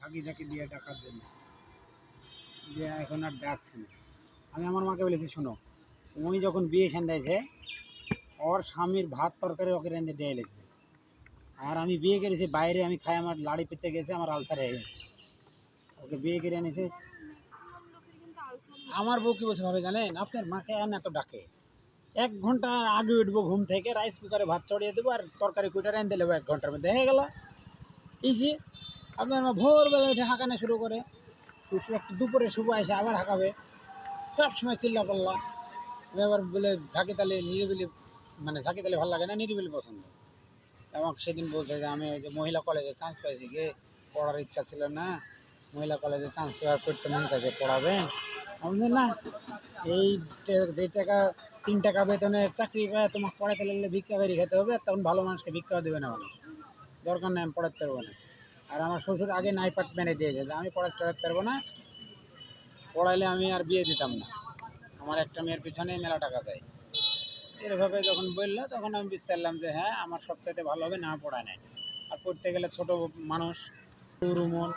ফাঁকি ঝাঁকি দিয়ে ডাকার জন্য, যে এখন আর ডাকছে না। আমি আমার মাকে বলেছি, শোনো, উনি যখন বিয়ে সান্দাইছে ওর স্বামীর ভাত তরকারি ওকে রেঁধে দেয় লিখবে, আর আমি বিয়ে করেছি বাইরে, আমি খাই, আমার লাড়ি পেঁচে গেছে, আমার আলসার হয়ে গেছে, ওকে বিয়ে করে এনেছে। আমার বউ কী বলছে ভাবে জানেন, আপনার মাকে আর এত ডাকে, 1 ঘন্টা আগে উঠবো ঘুম থেকে, রাইস কুকারে ভাত চড়িয়ে দেবো আর তরকারি কুইটা রেঁধে দেবো, 1 ঘন্টার মধ্যে হয়ে গেল ইজি। আপনার মা ভোরবেলা উঠে হাঁকানো শুরু করে, শ্বশুর একটু দুপুরে শুভ এসে আবার হাঁকাবে, সব সময় চিল্লা পাল্লা। আমি আবার বলে ঝাঁকি তালে নিরিবিলি, মানে ঝাঁকি তালে ভালো লাগে না, নিরিবিলি পছন্দ। আমাকে সেদিন বলছে যে আমি ওই যে মহিলা কলেজে চান্স পাইছি, গিয়ে পড়ার ইচ্ছা ছিল না, মহিলা কলেজে চান্স করতে মন চাইছে, পড়াবেন? আমি বলছি, না, এই যে টাকা 3 টাকা বেতনে চাকরি পায় তোমাকে পড়াতে লাগলে ভিক্ষা বেরিয়ে খেতে হবে, তখন ভালো মানুষকে ভিক্ষাও দেবে না মানুষ, দরকার নেই, আমি পড়াতে পারবো না। আর আমার শ্বশুর আগে নাইপাট মেরে দিয়েছে যে আমি পড়াতে পারবো না, পড়াইলে আমি আর বিয়ে দিতাম না, আমার একটা মেয়ের পিছনে মেলা টাকা যায়। এরভাবে যখন বললো তখন আমি বুঝতে পারলাম যে হ্যাঁ, আমার সবচাইতে ভালো হবে না পড়ায় নেয়। আর পড়তে গেলে ছোট মানুষ, রুমন